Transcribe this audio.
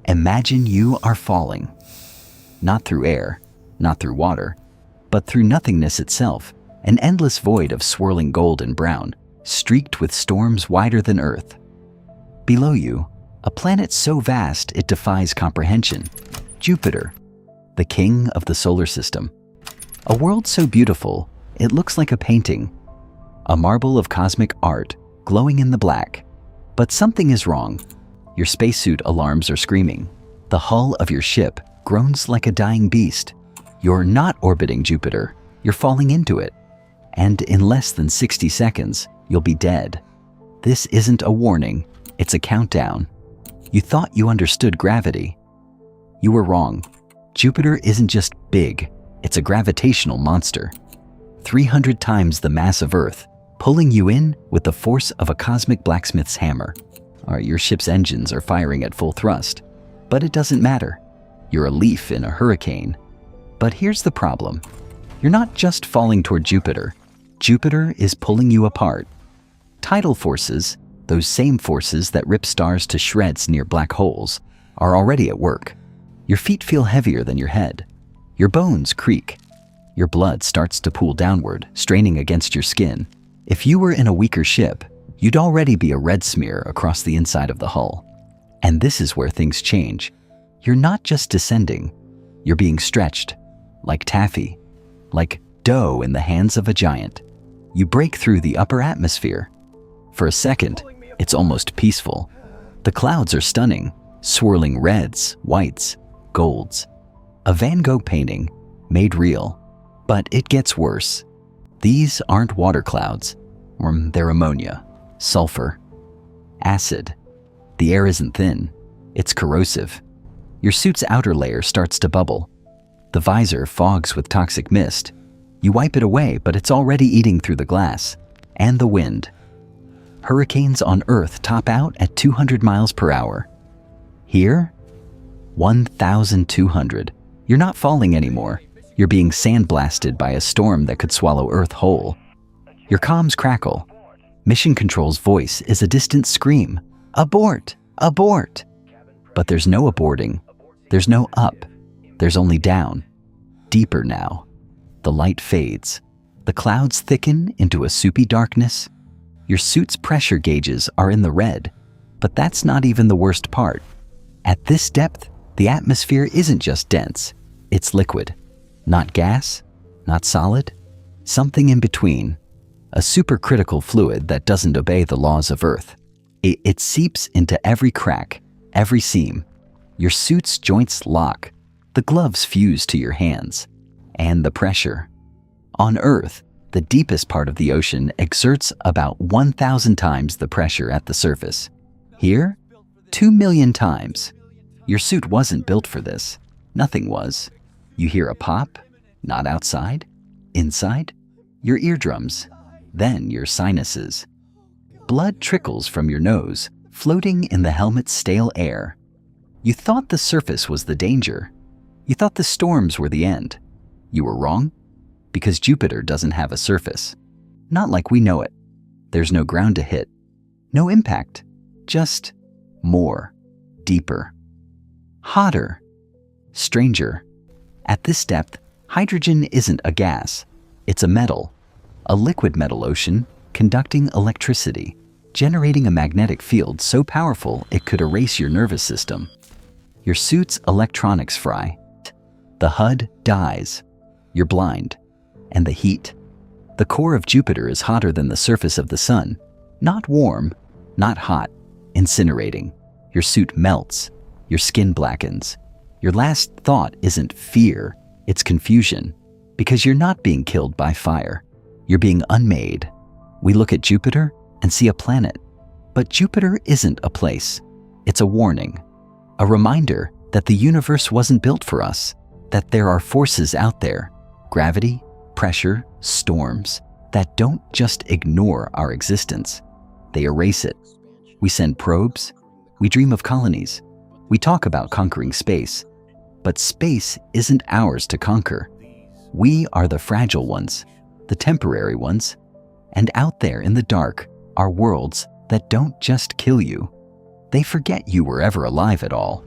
Imagine you are falling. Not through air, not through water, but through nothingness itself, an endless void of swirling gold and brown, streaked with storms wider than Earth. Below you, a planet so vast it defies comprehension, Jupiter, the king of the solar system. A world so beautiful, it looks like a painting, a marble of cosmic art glowing in the black. But something is wrong. Your spacesuit alarms are screaming. The hull of your ship groans like a dying beast. You're not orbiting Jupiter, you're falling into it. And in less than 60 seconds, you'll be dead. This isn't a warning, it's a countdown. You thought you understood gravity. You were wrong. Jupiter isn't just big, it's a gravitational monster. 300 times the mass of Earth, pulling you in with the force of a cosmic blacksmith's hammer. Your ship's engines are firing at full thrust, but it doesn't matter. You're a leaf in a hurricane. But here's the problem. You're not just falling toward Jupiter. Jupiter is pulling you apart. Tidal forces, those same forces that rip stars to shreds near black holes, are already at work. Your feet feel heavier than your head. Your bones creak. Your blood starts to pool downward, straining against your skin. If you were in a weaker ship, you'd already be a red smear across the inside of the hull. And this is where things change. You're not just descending, you're being stretched, like taffy, like dough in the hands of a giant. You break through the upper atmosphere. For a second, it's almost peaceful. The clouds are stunning, swirling reds, whites, golds. A Van Gogh painting, made real. But it gets worse. These aren't water clouds, they're ammonia, sulfur, acid. The air isn't thin, it's corrosive. Your suit's outer layer starts to bubble. The visor fogs with toxic mist. You wipe it away, but it's already eating through the glass. And the wind. Hurricanes on Earth top out at 200 miles per hour. Here, 1,200. You're not falling anymore. You're being sandblasted by a storm that could swallow Earth whole. Your comms crackle. Mission Control's voice is a distant scream. Abort! Abort! But there's no aborting. There's no up. There's only down. Deeper now. The light fades. The clouds thicken into a soupy darkness. Your suit's pressure gauges are in the red. But that's not even the worst part. At this depth, the atmosphere isn't just dense. It's liquid. Not gas, not solid, something in between. A supercritical fluid that doesn't obey the laws of Earth. It seeps into every crack, every seam. Your suit's joints lock. The gloves fuse to your hands. And the pressure. On Earth, the deepest part of the ocean exerts about 1,000 times the pressure at the surface. Here, 2 million times. Your suit wasn't built for this. Nothing was. You hear a pop, not outside, inside, your eardrums, then your sinuses. Blood trickles from your nose, floating in the helmet's stale air. You thought the surface was the danger. You thought the storms were the end. You were wrong, because Jupiter doesn't have a surface. Not like we know it. There's no ground to hit, no impact, just more, deeper, hotter, stranger. At this depth, hydrogen isn't a gas, it's a metal, a liquid metal ocean conducting electricity, generating a magnetic field so powerful it could erase your nervous system. Your suit's electronics fry. The HUD dies. You're blind. And the heat. The core of Jupiter is hotter than the surface of the sun. Not warm, not hot, incinerating. Your suit melts. Your skin blackens. Your last thought isn't fear, it's confusion. Because you're not being killed by fire. You're being unmade. We look at Jupiter and see a planet. But Jupiter isn't a place. It's a warning. A reminder that the universe wasn't built for us. That there are forces out there, gravity, pressure, storms, that don't just ignore our existence. They erase it. We send probes. We dream of colonies. We talk about conquering space. But space isn't ours to conquer. We are the fragile ones, the temporary ones. And out there in the dark are worlds that don't just kill you. They forget you were ever alive at all.